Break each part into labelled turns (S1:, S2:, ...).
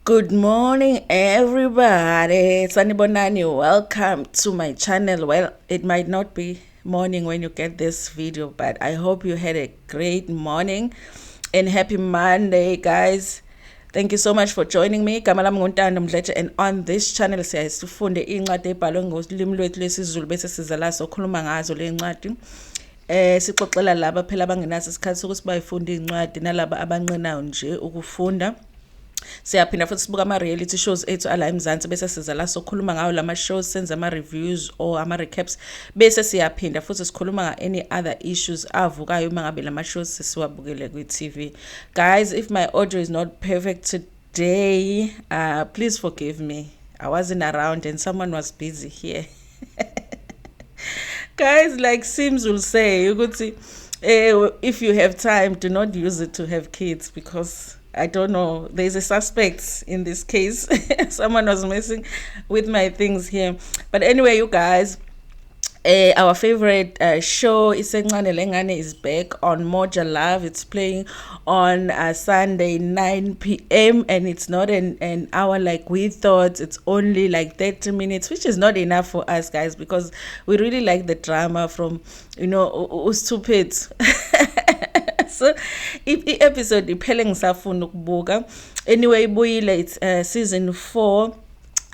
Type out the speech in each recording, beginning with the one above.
S1: Good morning, everybody. Sanibonani, welcome to my channel. Well, it might not be morning when you get this video, but I hope you had a great morning and happy Monday, guys. Thank you so much for joining me. Kamalami nguNtando Mdletshe, and on this channel sifunde incwadi ebhalwe ngolimi lwethu lwesiZulu bese siza la sokhuluma ngazo le ncwadi. Sixoxela laba phela abangenaso isikhathi sokuthi bayifunde incwadi nalaba abanqenayo nje ukufunda. Siyaphinda futhi sibuka ama-reality shows ethu ala eMzansi bese siza la sokhuluma ngawo lama shows, senza ama-reviews or ama-recaps bese siyaphinda futhi sikhuluma nga-any other issues avukayo uma ngabe lama shows sesiwabukele kwi-TV. Guys, if my audio is not perfect today, please forgive me. I wasn't around and someone was busy here. Guys, like Sims will say, if you have time, do not use it to have kids, because I don't know, there's a suspect in this case. Someone was messing with my things here. But anyway, you guys, our favorite show, Isencane Lengane, is back on Moja Love. It's playing on Sunday 9 p.m. and it's not an hour like we thought. It's only like 30 minutes, which is not enough for us, guys, because we really like the drama from, stupid. So if episode iphele ngisafuna ukubuka. Anyway, ibuyile, it's season 4.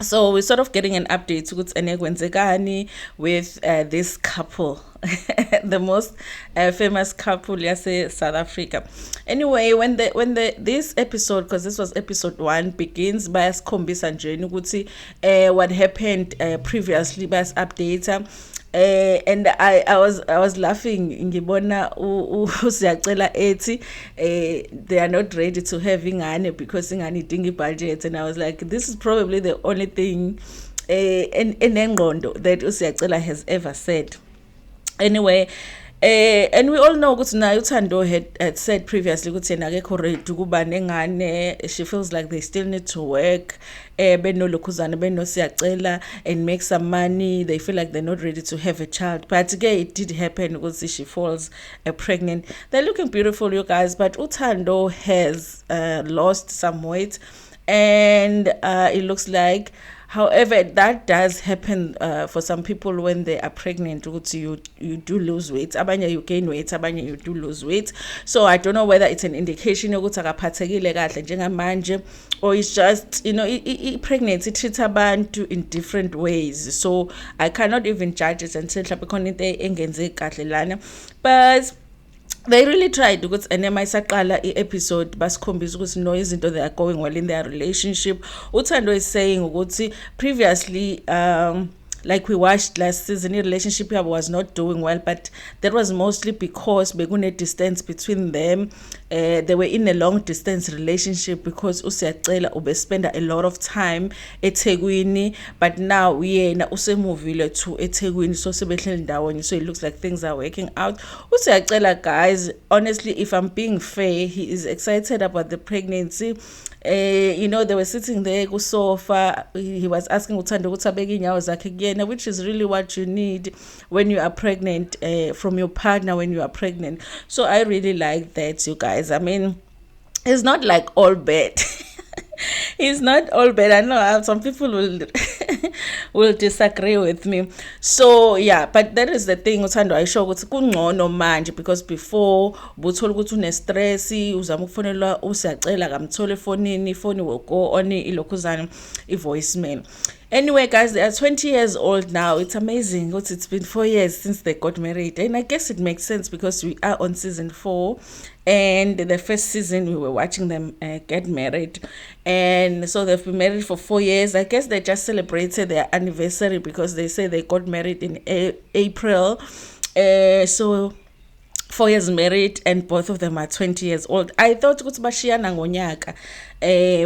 S1: So we're sort of getting an update ukuthi enekwenzekani with this couple, the most famous couple yase South Africa. Anyway, when this episode, because this was episode 1, begins, bayasikhombisa nje ukuthi what happened previously, bayas update. And I was laughing ngibona usiyacela ethi they are not ready to have ingane because ingane idinga budget, and I was like, this is probably the only thing enengqondo that usiyacela has ever said. Anyway, and we all know ukuthi nayo Thando had said previously ukuthi yena akekho ready ukuba nengane. She feels like they still need to work, benolokhuzana benosiyacela, and make some money. They feel like they're not ready to have a child. But again, it did happen because she falls pregnant. They're looking beautiful, you guys, but Thando has lost some weight, and it looks like, however, that does happen for some people when they are pregnant. You do lose weight. Abanye you gain weight, abanye you do lose weight. So I don't know whether it's an indication ukuthi akaphathekile kahle njengamanje, or it's just, pregnancy treats abantu in different ways. So I cannot even judge it until mhlawumbe into engenzeki kahle lana. But they really tried ukuthi enema isaqala i-episode basikhombisa ukuthi no, izinto they are going well in their relationship. Uthando is saying ukuthi previously, like we watched last season, the relationship was not doing well, but that was mostly because bekune distance between them. They were in a long distance relationship because usiyacela ubespenda a lot of time eThekwini, but now yena usemuvile to eThekwini, so sebehleli ndawonye, so it looks like things are working out. Usiyacela, guys, honestly, if I'm being fair, he is excited about the pregnancy. They were sitting there ku sofa. He was asking Thando ukuthi abeke inyawo zakhe kuyena, which is really what you need when you are pregnant, from your partner when you are pregnant. So I really like that, you guys. I mean, it's not like all bad. It's not all bad. I know some people will disagree with me. So yeah, but that is the thing. Uthando ayisho ukuthi kungcono manje, because before buthola ukuthi une stress, uzama ukufonelwa usiyacela kamthole efonini, phone will go on ilokhuzana voicemail. Anyway, guys, they are 20 years old now. It's amazing. It's been 4 years since they got married. And I guess it makes sense because we are on season 4. And the first season, we were watching them get married. And so they've been married for 4 years. I guess they just celebrated their anniversary because they say they got married in April. So 4 years married, and both of them are 20 years old. I thought ukuthi bashiyana ngonyaka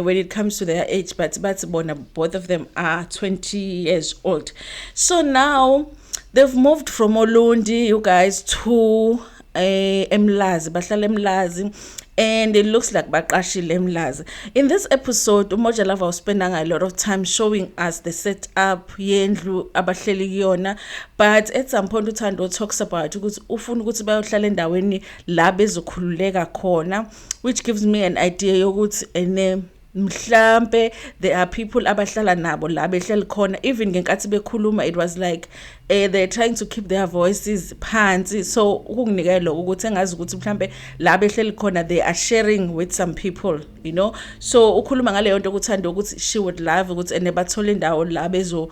S1: when it comes to their age, but both of them are 20 years old. So now they've moved from Olundi, you guys, to Emlazi, bahlala Emlazi, and it looks like baqashile Emlazi. In this episode, Moja Love was spending a lot of time showing us the setup yendlu abahleli kuyona, but at some point Thando talks about ukuthi ufuna ukuthi bayohlala endaweni la bezokhululeka khona, which gives me an idea yokuthi mhlambe there are people abahlala nabo la behleli khona, even ngenkathi bekhuluma it was like they're trying to keep their voices phansi, so ukunginikela lokho ukuthi engazi ukuthi mhlambe la behleli khona they are sharing with some people, you know. So ukhuluma ngaleyo nto kuthanda ukuthi she would love ukuthi ene bathole indawo la bezo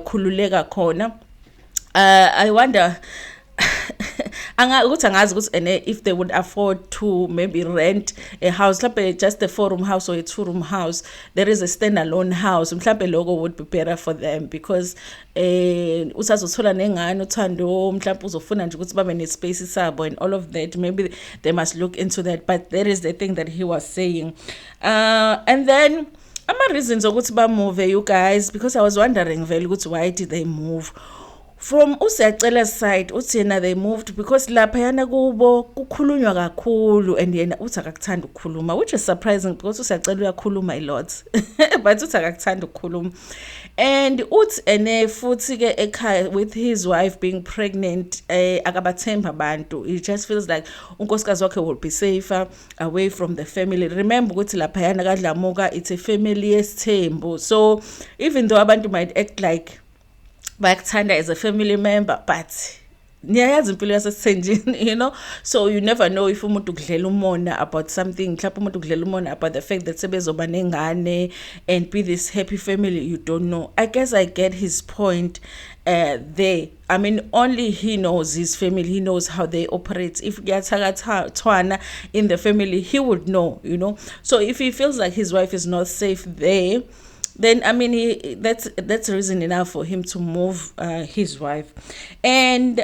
S1: khululeka khona. I wonder ukuthi angazi ukuthi if they would afford to maybe rent a house, mhlambe just a 4-room house or a 2-room house, there is a standalone house, mhlambe logo would be better for them, because usazothola nengane uthando mhlambe uzofuna nje ukuthi babe nespace sabo and all of that. Maybe they must look into that, but that is the thing that he was saying. And then ama-reasons ukuthi bamove, you guys, because I was wondering vele ukuthi why did they move. From Usiyacela's side uthi yena they moved because lapha yana kubo kukhulunywa kakhulu and yena uthi akakuthanda ukukhuluma, which is surprising because Usiyacela uyakhuluma a lot but uthi akakuthanda ukukhuluma. And uthi futhi ke ekhaya with his wife being pregnant akabathemba abantu, he just feels like unkosikazi wakhe will be safer away from the family. Remember ukuthi lapha yana kaDlamuka it's a family yesithembu, so even though abantu might act like bayakuthanda as a family member, but niyayazi impilo yasesithenjini, you know, so you never know if umuntu kudlela umona about something, mhlawumbe umuntu kudlela umona about the fact that sebezoba nengane and be this happy family, you don't know. I guess I get his point there. I mean, only he knows his family, he knows how they operate. If Twana in the family, he would know, you know. So if he feels like his wife is not safe there, then I mean that's reason enough for him to move his wife. And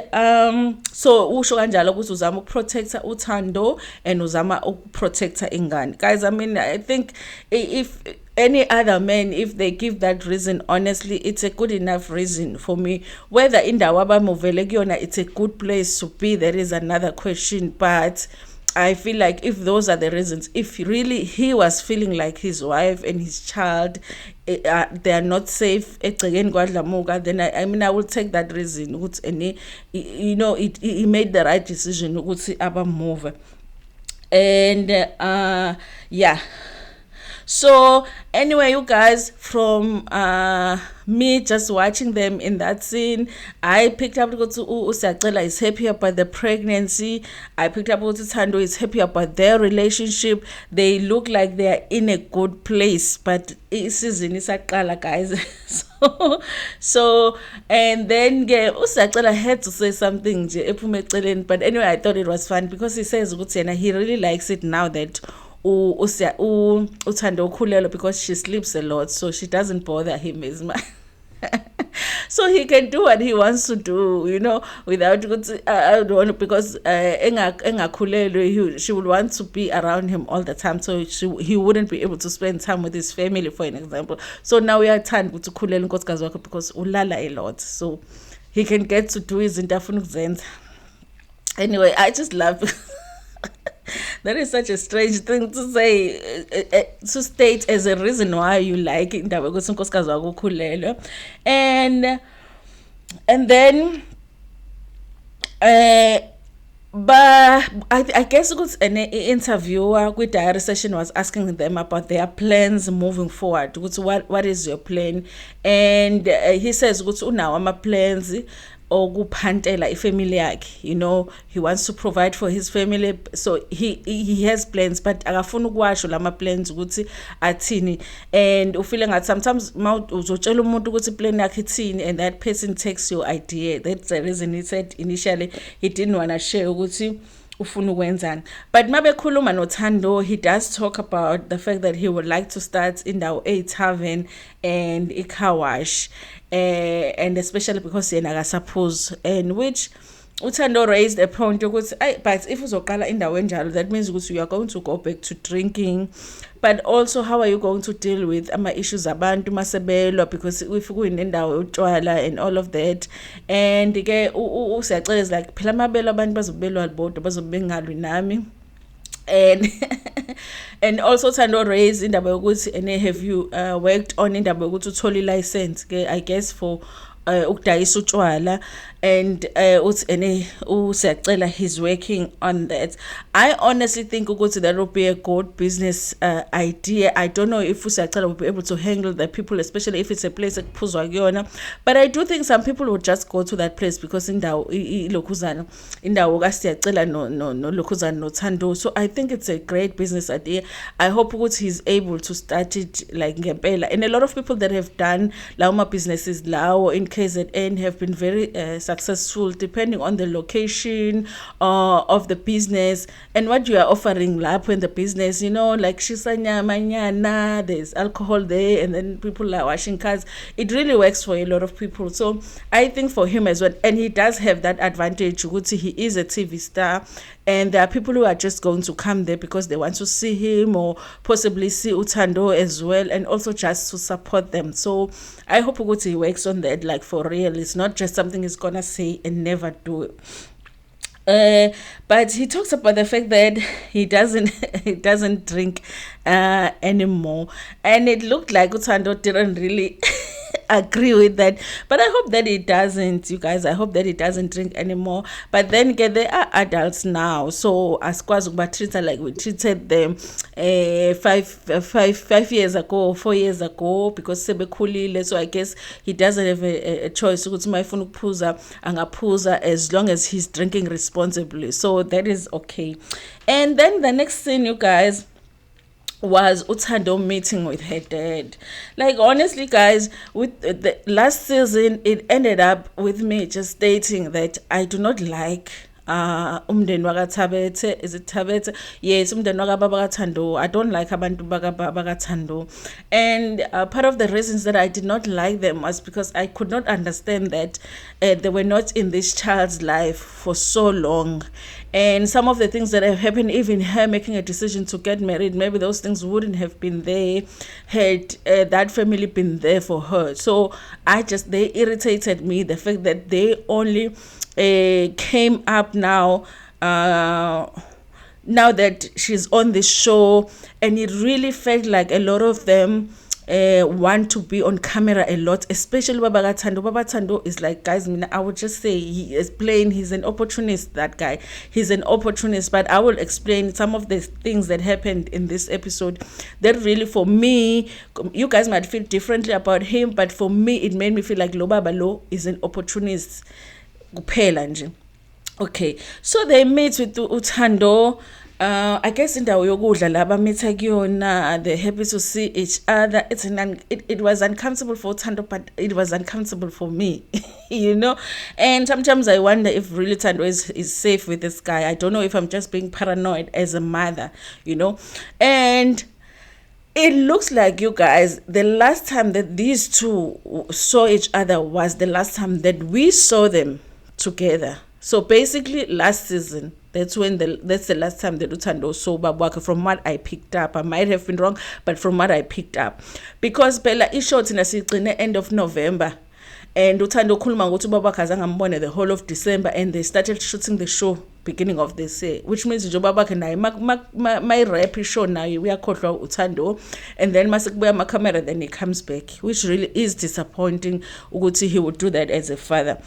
S1: so usho kanjalo ukuthi uzama ukuprotecta uthando and uzama ukuprotecta ingane. Guys, I mean, I think if any other man, if they give that reason, honestly it's a good enough reason for me. Whether indawo abamuvele kuyona it's a good place to be, that is another question, but I feel like if those are the reasons, if really he was feeling like his wife and his child they are not safe egcekeni kwaDlamuka, then I mean I will take that reason ukuthi you know he made the right decision ukuthi aba move. And yeah, so anyway, you guys, from me just watching them in that scene, I picked up ukuthi Usiyacela is happy about the pregnancy. I picked up ukuthi Thando is happy about their relationship. They look like they are in a good place, but season isaqala, guys. so and then Usiyacela had to say something nje ephume eceleni, but anyway I thought it was fun because he says ukuthi yena he really likes it now that Thando ukhulelwe, because she sleeps a lot, so she doesn't bother him as much. So he can do what he wants to do, you know, without I don't want, because engakhulelwe she would want to be around him all the time, so he wouldn't be able to spend time with his family, for an example. So now we are trying to khulelwa unkosikazi wakhe because ulala a lot, so he can get to do his into afuna ukuzenza. Anyway, I just love that is such a strange thing to say, to state as a reason why you like indaba ukuthi unkosikazi wakho ukhulelwe. And then but I guess an interviewer with diary session was asking them about their plans moving forward. What is your plan? And he says unawo ama plans okuphantela ifamily yakhe, you know, he wants to provide for his family, so he has plans, but akafuna ukuwasho lama plans ukuthi athini. And ufile ngathi sometimes uzotshela umuntu ukuthi plan yakhe ithini and that person takes your idea. That's the reason he said initially he didn't want to share ukuthi ufuna ukwenzani. But mabekhuluma noThando, he does talk about the fact that he would like to start indawo tavern and car wash, and especially because yena akasuppose, and which uThando raised a point ukuthi but if uzoqala indawo enjalo, that means ukuthi you are going to go back to drinking, but also how are you going to deal with ama issues abantu masebelwa, because if kuyindawo utshwala and all of that. And ke Usiyacela is like phela mabelo abantu bazobelwa bodwa bazobe ngalwi nami. And and also Thando raised indaba yokuthi have you worked on indaba yokuthi uthole license ke, I guess for ukudayisa utshwala, and uthi ene usiyacela he's working on that. I honestly think ukuthi that would be a good business idea. I don't know if usiyacela will be able to handle the people, especially if it's a place ekuphuzwa kuyona, but I do think some people would just go to that place because indawo ilokhuzana, indawo kasiyacela no lokhuzana no Thando. So I think it's a great business idea. I hope ukuthi he's able to start it like ngempela, and a lot of people that have done lawo businesses lawo in KZN have been very successful, depending on the location of the business and what you are offering lapho in the business, you know, like shisanya manyana, there's alcohol there, and then people are washing cars. It really works for a lot of people. So I think for him as well, and he does have that advantage, he is a TV star, and there are people who are just going to come there because they want to see him or possibly see Thando as well, and also just to support them. So I hope he works on that, like for real. It's not just something he's gonna say and never do it. But he talks about the fact that he doesn't drink anymore, and it looked like Thando didn't really agree with that, but I hope that he doesn't, you guys. I hope that he doesn't drink anymore. But then again, they are adults now, so askwazi ukubatreat like we treated them 5 years ago, 4 years ago, because sebekhulile. So I guess he doesn't have a choice ukuthi mayifuna ukuphuza angaphuza, as long as he's drinking responsibly. So that is okay. And then the next scene, you guys, was Thando meeting with her dad. Like, honestly, guys, with the last season, it ended up with me just stating that I do not like umndeni wakaThabethe. Is it Thabethe? Yes, umndeni wakababa kaThando. I don't like abantu bakababa kaThando. And part of the reasons that I did not like them was because I could not understand that they were not in this child's life for so long. And some of the things that have happened, even her making a decision to get married, maybe those things wouldn't have been there had that family been there for her. So they irritated me, the fact that they only came up now that she's on this show, and it really felt like a lot of them want to be on camera a lot, especially Baba Thando. Baba Thando is like, guys, I would just say he is plain, he's an opportunist. That guy, he's an opportunist. But I will explain some of the things that happened in this episode that really, for me, you guys might feel differently about him, but for me it made me feel like Lo Baba Lo is an opportunist kuphela nje. Okay, so they meet with Thando. I guess indawo yokudla laba mitha kuyona, they're happy to see each other. It was uncomfortable for Thando, but it was uncomfortable for me, you know. And sometimes I wonder if really Thando is safe with this guy. I don't know if I'm just being paranoid as a mother, you know. And it looks like, you guys, the last time that these two saw each other was the last time that we saw them together. So basically last season, that's the last time that Thando saw Babwaka, from what I picked up. I might have been wrong, but from what I picked up. Because Bella is shot in the end of November, and Thando khuluma ngokuthi Babwaka azangambone the whole of December, and they started shooting the show beginning of this year, which means Babwaka naye my rap show now we are called Thando, and then masikubuya ma camera, then he comes back, which really is disappointing ukuthi he would do that as a father.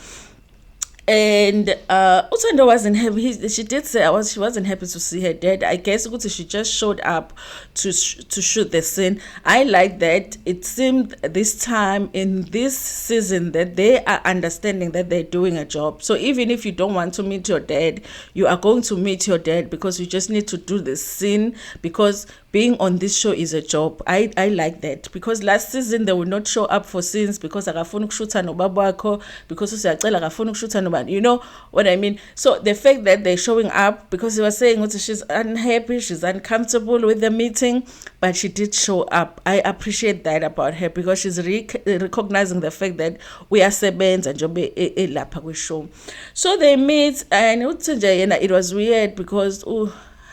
S1: And Thando wasn't happy. She did say she wasn't happy to see her dad. I guess she just showed up to shoot the scene. I like that. It seemed this time in this season that they are understanding that they're doing a job. So even if you don't want to meet your dad, you are going to meet your dad because you just need to do the scene, because being on this show is a job. I like that, because last season they would not show up for scenes because akafuna ukushuta nobabakho, because usiyacela akafuna ukushuta nobani, you know what I mean. So the fact that they're showing up, because he was saying she's unhappy, she's uncomfortable with the meeting, but she did show up. I appreciate that about her, because she's recognizing the fact that we are sebenza njobe elapha kwi show. So they meet, and it was weird because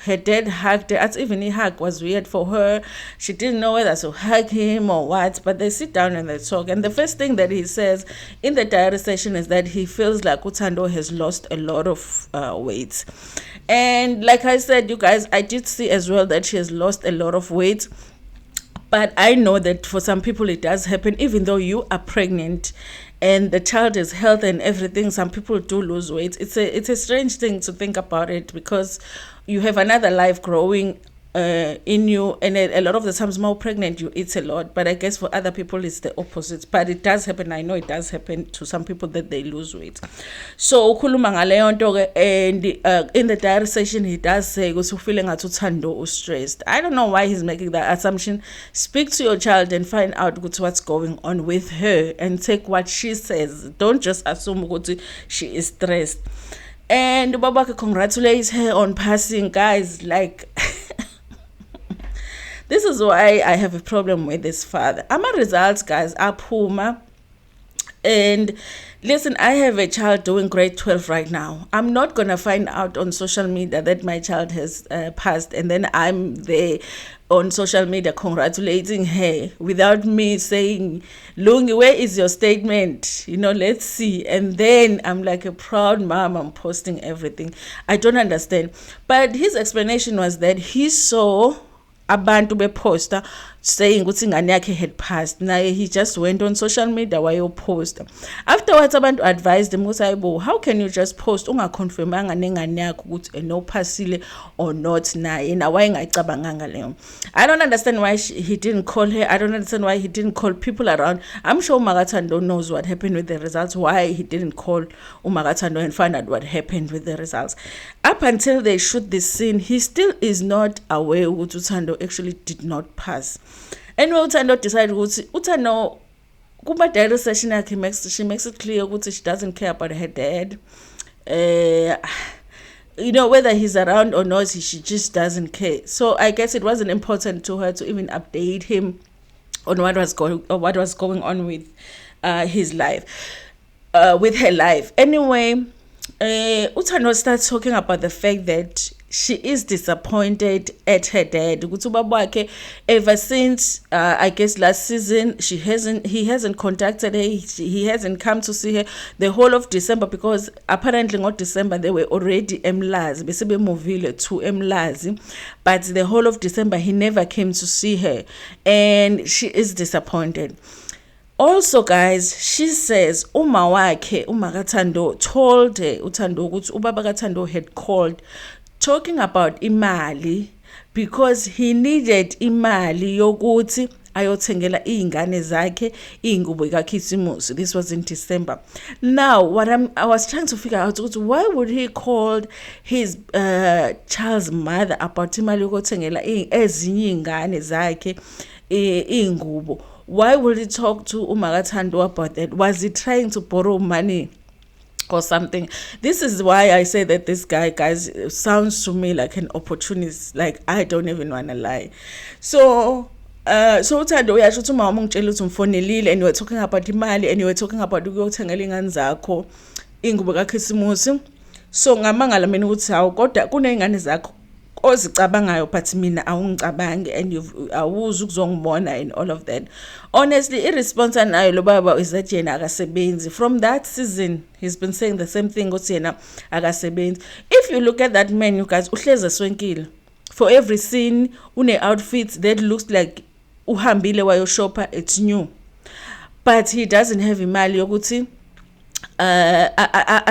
S1: her dad hugged her. Even a hug was weird for her. She didn't know whether to hug him or what, but they sit down and they talk. And the first thing that he says in the diary session is that he feels like Thando has lost a lot of weight. And like I said, you guys, I did see as well that she has lost a lot of weight. But I know that for some people it does happen, even though you are pregnant and the child is healthy and everything, some people do lose weight. It's a strange thing to think about it, because you have another life growing in you, and a lot of the times more pregnant you eat a lot, but I guess for other people it's the opposite. But it does happen, I know it does happen to some people, that they lose weight. So ukhuluma ngaleyo nto ke, and in the diary session he does say ukuthi ufile ngathi uThando stressed. I don't know why he's making that assumption. Speak to your child and find out what's going on with her, and take what she says. Don't just assume ukuthi she is stressed. And Babaka congratulates her on passing, guys. Like this is why I have a problem with this father. I'm a results, guys. Aphuma. And listen, I have a child doing grade 12 right now. I'm not going to find out on social media that my child has passed, and then I'm there on social media congratulating her without me saying, Lungi, where is your statement? Let's see. And then I'm like a proud mom, I'm posting everything. I don't understand. But his explanation was that he saw abantu beposta saying ukuthi ingane yakhe had passed. Naye he just went on social media wayoposta. Afterwards abantu advised him ukuthi hayibo, how can you just post ungaconfirmanga nengane yakho ukuthi no passile or not, naye na wayengayicabanganga leyo. I don't understand why he didn't call her. I don't understand why he didn't call people around. I'm sure Umagathando knows what happened with the results, why he didn't call Umagathando and find out what happened with the results. Up until they shoot this scene, he still is not aware ukuthi Thando actually did not pass. Anyway, Thando decided Thando kuma diary session yakhe, she makes it clear that she doesn't care about her dad. Whether he's around or not, she just doesn't care. So I guess it wasn't important to her to even update him on what was going on with his life, with her life. Anyway, Thando starts talking about the fact that she is disappointed at her dad. Ever since I guess last season, he hasn't contacted her. He hasn't come to see her the whole of December, because apparently not December they were already emlazi, besebe movile to emlazi, but the whole of December he never came to see her, and she is disappointed. Also, guys, she says uma kaThando told her uThando ukuthi ubaba kaThando had called talking about imali, because he needed imali yokuthi ayothengela izingane zakhe ingubo kaKhisimusi. This was in December. Now, I was trying to figure out, why would he call his child's mother about imali yokuthengela ezinye izingane zakhe ingubo? Why would he talk to Umagathando about that? Was he trying to borrow money or something? This is why I say that this guy, guys, sounds to me like an opportunist. Like, I don't even want to lie. So Thando uyasho ukuthi mama ungitshela ukuthi umfonelile, and you were talking about imali, and you were talking about ukuyothengela ingane zakho ingubo kaKhisimusi. So ngamangala mina ukuthi hawu, kodwa kunezingane zakho ozicabangayo, but mina awungicabangi, and awuzi ukuzongibona and all of that. Honestly, irresponse nayo lo baba is that yena akasebenzi. From that season he's been saying the same thing ukuthi yena akasebenzi. If you look at that man, you guys, uhleze swenkile. For every scene une outfits that looks like uhambile wayoshopha, it's new, but he doesn't have imali yokuthi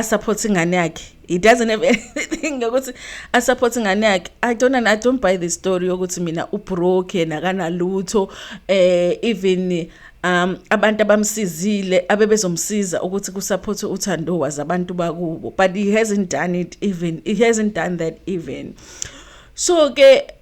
S1: supporting ingane yakhe. He doesn't have anything yokuthi supporting ingane yakhe. I don't buy the story yokuthi mina ubroke nakanalutho, even abantu abamsizile abebezomsiza ukuthi kusupport uThando was abantu bakubo, but he hasn't done that even. So ke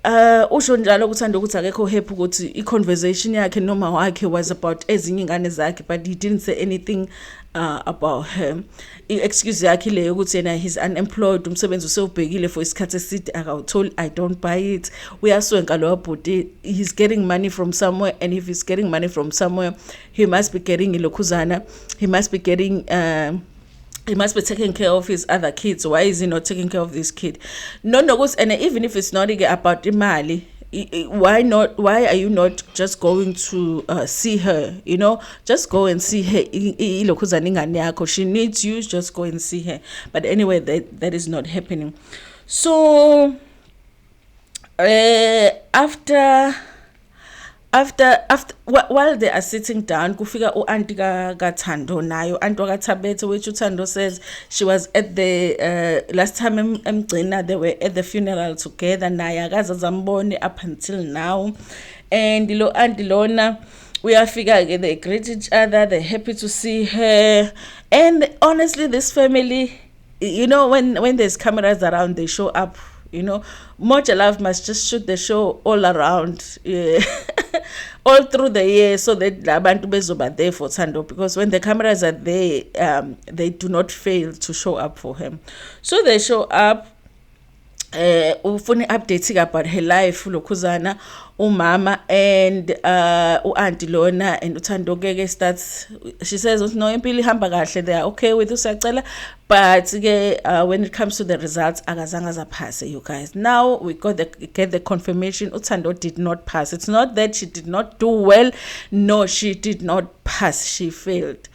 S1: usho njalo kuThando ukuthi akekho happy ukuthi iconversation yakhe noma wakhe was about ezinye ingane zakhe, but he didn't say anything about her. Excuse yakhe le ukuthi yena he's unemployed, umsebenzi usewubhekile for isikhathi eside akawutholi. I don't buy it. Uyaswenka lo bhuti, he's getting money from somewhere, and if he's getting money from somewhere, he must be getting ilokhuzana, he must be taking care of his other kids. Why is he not taking care of this kid? No, and even if it's not about imali, why are you not just going to see her? Just go and see her. She needs you, just go and see her. But anyway, that is not happening. So after while they are sitting down, kufika u-auntie ka Thando nayo, auntie ka Thabethe, which Thando says she was at the last time emgcina, they were at the funeral together. Naye akaze zambone up until now. And lo auntie lona, we are figure they greet each other, they're happy to see her. And honestly, this family, you know, when there's cameras around, they show up. You know, Moja Love must just shoot the show all around, all through the year, so that abantu bezoba there for Thando, because when the cameras are there, they do not fail to show up for him. So they show up. Ufuna updating about her life lokhuzana umama and u-auntie lona, and uThando ke starts, she says no, impilo ihamba kahle, they are okay with usiyacela, but ke when it comes to the results akazange zaphase. You guys, now we get the confirmation uThando did not pass. It's not that she did not do well, no, she did not pass, she failed.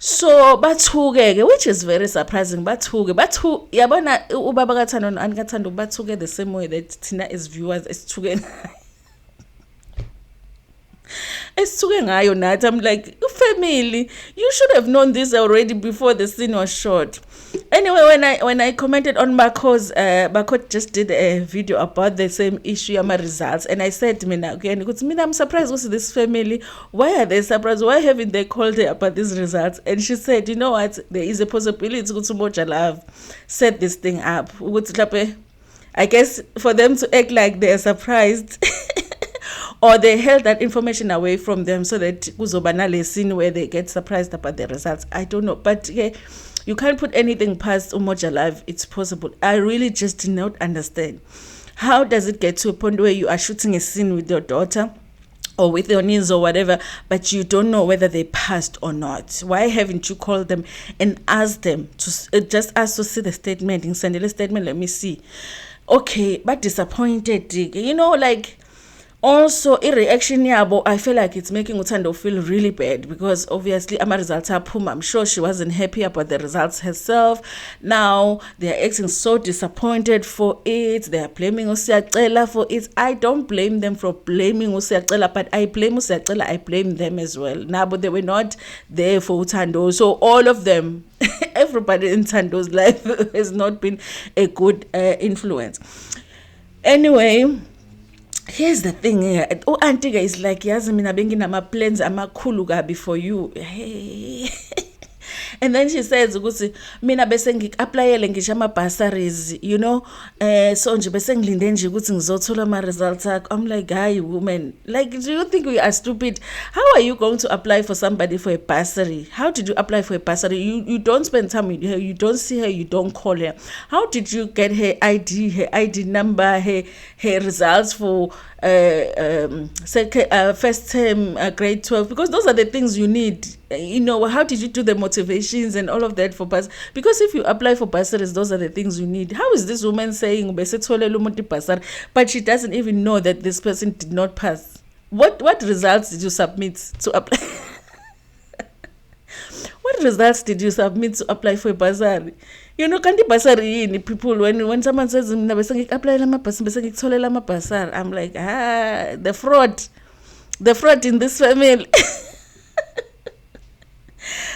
S1: So bathuke, which is very surprising, bathuke yabona ubaba kaThando no Thando bathuke the same way that thina as viewers esithuke ngayo nathi. I'm like, family, you should have known this already before the scene was shot. Anyway, when I commented on Bako just did a video about the same issue, my results, and I said, mina I'm surprised with this family. Why are they surprised? Why haven't they called her about these results? And she said, you know what, there is a possibility to Moja Love set this thing up. I guess for them to act like they're surprised or they held that information away from them so that kuzobanale scene where they get surprised about the results. I don't know, but yeah, you can't put anything past Moja Love. It's possible. I really just did not understand. How does it get to a point where you are shooting a scene with your daughter or with your niece or whatever, but you don't know whether they passed or not? Why haven't you called them and asked them to just ask to see the statement? Send a statement, let me see. Okay, but disappointed, you know, like. Also, a reaction yabo, I feel like it's making uThando feel really bad, because obviously ama results are pum. I'm sure she wasn't happy about the results herself. Now they are acting so disappointed for it. They are blaming usiyacela for it. I don't blame them for blaming usiyacela, but I blame usiyacela. I blame them as well. Now, but they were not there for uThando, so all of them, everybody in Thando's life has not been a good influence. Anyway. Here's the thing, auntie is like, yazi mina benginama plans amakhulu kabi for you. Hey. And then she says ukuthi mina bese ngik-applyele ngisho ama-bursaries, you know, so nje bese ngilinde nje ukuthi ngizothola ama-results akho. I'm like, hi woman, like, do you think we are stupid? How are you going to apply for somebody for a bursary? How did you apply for a bursary? You don't spend time with her, you don't see her, you don't call her. How did you get her ID number, her results for first term grade 12? Because those are the things you need. You know, how did you do the motivations and all of that for bursary? Because if you apply for bursaries, those are the things you need. How is this woman saying but she doesn't even know that this person did not pass? What results did you submit to apply? What results did you submit to apply for a bursary? You know, can't bursary people when someone says apply lama bursary, I'm like, the fraud in this family.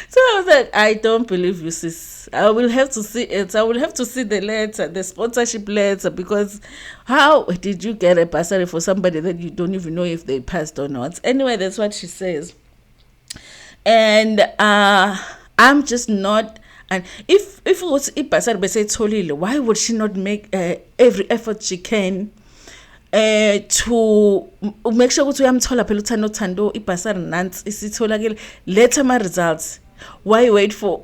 S1: So I was like, I don't believe you, sis. I will have to see it. I will have to see the letter, the sponsorship letter, because how did you get a bursary for somebody that you don't even know if they passed or not? Anyway, that's what she says. And I'm just not. And if it was bursary, why would she not make every effort she can to make sure ukuthi uyamthola phela uThando ibhasari nansi isitholakele, letha ama results? Why wait for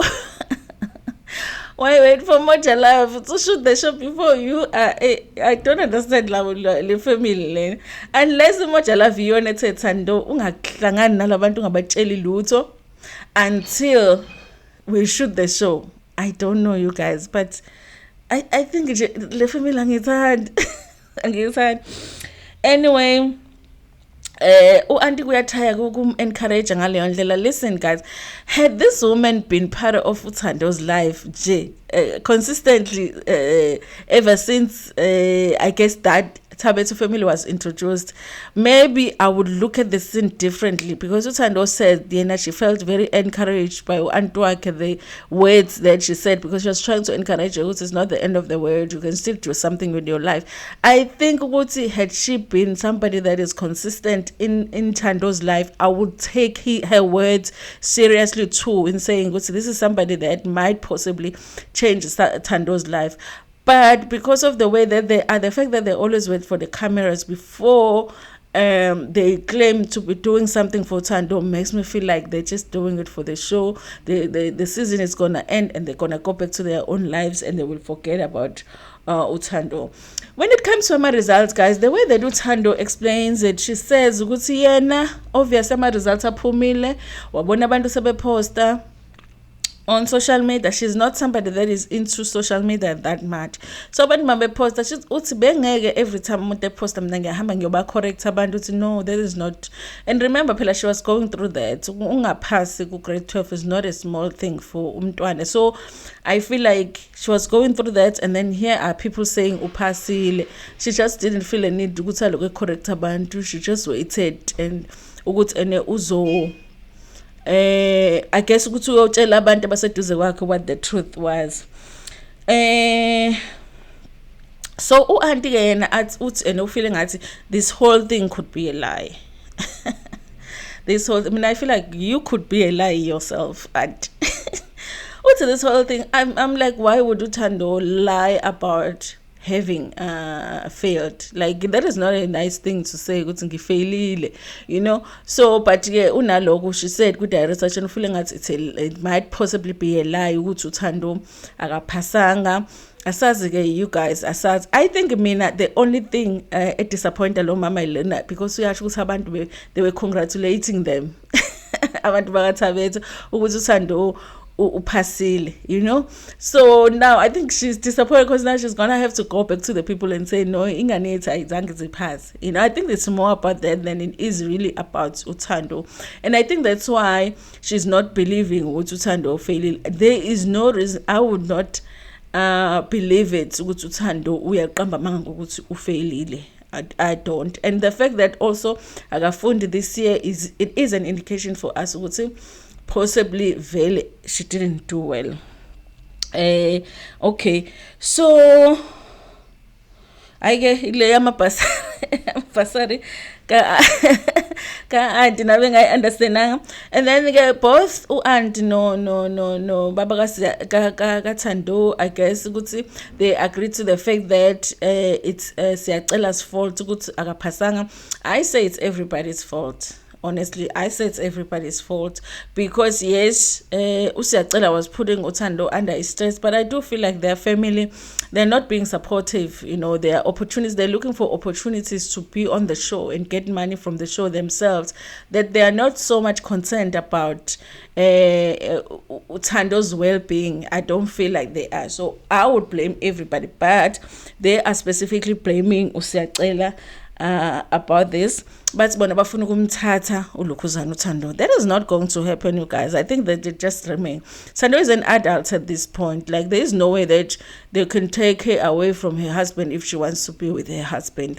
S1: Moja Love to shoot the show before you? I don't understand le family lena. Unless Moja Love yona ethe Thando ungahlangani nalabantu ungabatsheli lutho until we shoot the show. I don't know, you guys, but I think le family angithandi. Anyway, auntie kuyathaya encourage ngaleyo ndlela. Listen guys, had this woman been part of Thando's life consistently ever since I guess that Thabetu family was introduced, maybe I would look at the scene differently, because Thando said she felt very encouraged by Antuake, the words that she said, because she was trying to encourage her, it's not the end of the world, you can still do something with your life. I think had she been somebody that is consistent in Thando's life, I would take her words seriously too, in saying this is somebody that might possibly change Thando's life. But because of the way that they are, the fact that they always wait for the cameras before they claim to be doing something for Thando, makes me feel like they're just doing it for the show. The season is going to end and they're going to go back to their own lives and they will forget about Thando. When it comes to my results, guys, the way that Thando explains it, she says, obviously my results are pumile, wabona bantu sebe poster on social media. She's not somebody that is into social media that much. So when mama posta, she's every time they post correct abantu, no, that is not. And remember, Pela, she was going through that. Grade 12 is not a small thing for umntwana. So I feel like she was going through that, and then here are people saying upasile. She just didn't feel a need to correct abantu. She just waited and uzo. I guess ukuthi uyotshela abantu abaseduze kwakhe what the truth was. So u-auntie ke yena uthi and feeling that this whole thing could be a lie. I feel like you could be a lie yourself, and what's this whole thing? I'm like, why would Thando lie about having failed? Like, that is not a nice thing to say, you know. So but yeah, unalogo, she said good research and feeling that it might possibly be a lie ukuthi Thando akapasanga. Asazi you guys, asazi. I think the only thing it disappointed lo mama Elena, because they were congratulating them. Abantu bakathabethu ukuthi Thando upasile, you know. So now I think she's disappointed because now she's gonna have to go back to the people and say no, inganetha izange ziphase. You know, I think it's more about that than it is really about Thando. And I think that's why she's not believing what Thando failed. There is no reason I would not believe it ukuthi Thando uyaqamba manga ukuthi ufailile. I don't. And the fact that also akafundi this year is an indication for us ukuthi possibly very she didn't do well. Okay, so I get ile basari ka auntie na benga understand, and then both auntie no baba ka Thando, I guess ukuthi they agreed to the fact that it's siyacela's fault ukuthi akaphasanga. I say it's everybody's fault. Honestly, I say it's everybody's fault, because yes, Usiyacela was putting Thando under stress, but I do feel like their family, they're not being supportive. You know, they're opportunities. They're looking for opportunities to be on the show and get money from the show themselves, that they are not so much concerned about Thando's well-being. I don't feel like they are. So I would blame everybody, but they are specifically blaming Usiyacela about this. But bonabafuna ukumthatha ulukhuzana Thando. That is not going to happen, you guys. I think that they just remain. Thando is an adult at this point. Like, there is no way that they can take her away from her husband if she wants to be with her husband.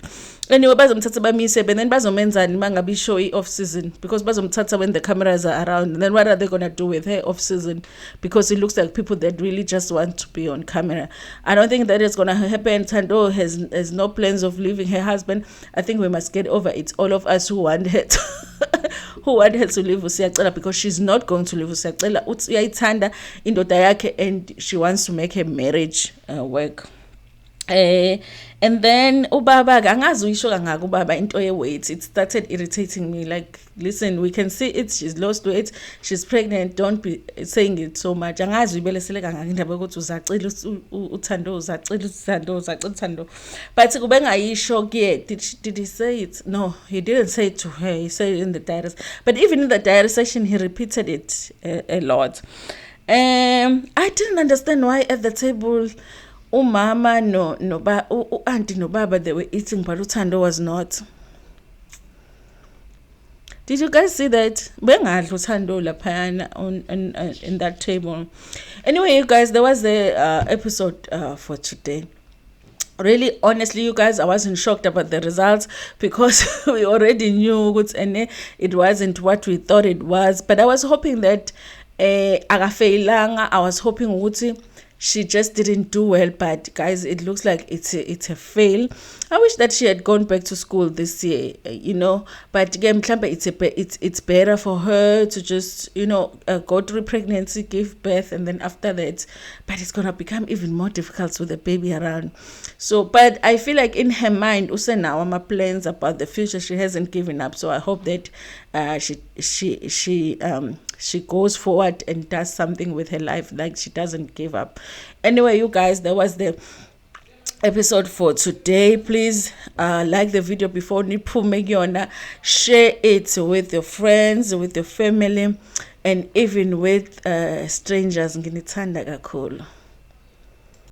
S1: Anyway, bazomthatha bamise, but then bazomenzani mangabe show off season, because bazomthatha when the cameras are around. And then what are they gonna do with her off season? Because it looks like people that really just want to be on camera. I don't think that is gonna happen. Thando has no plans of leaving her husband. I think we must get over it. All of us who want her to leave Usiyacela, because she's not going to leave Usiyacela. Uyayithanda indoda yakhe and she wants to make her marriage work. And then ubaba angazi uyisho kangaka ubaba into ye-weight. It started irritating me. Like, listen, we can see it, she's lost weight, she's pregnant, don't be saying it so much. Angazi uyibelesele kangaka indaba ukuthi uzacela uThando, uzacela Thando. But kube ngayisho ke, did he say it? No, he didn't say it to her, he said it in the diary. But even in the diary session he repeated it a lot. I didn't understand why at the table umama auntie no baba, they were eating, but Thando was not. Did you guys see that? Bengadla Thando laphayana on in that table. Anyway, you guys, there was the episode for today. really, honestly, you guys, I wasn't shocked about the results because we already knew it wasn't what we thought it was. But I was hoping that I was hoping ukuthi she just didn't do well. But guys, it looks like it's a fail. I wish that she had gone back to school this year, But again, it's better for her to just go through pregnancy, give birth, and then after that. But it's gonna become even more difficult with the baby around. So, but I feel like in her mind, also now my plans about the future, she hasn't given up. So I hope that she goes forward and does something with her life, like she doesn't give up. Anyway, you guys, that was the episode for today. Please like the video before niphume, share it with your friends, with your family, and even with strangers. Nginithanda kakhulu.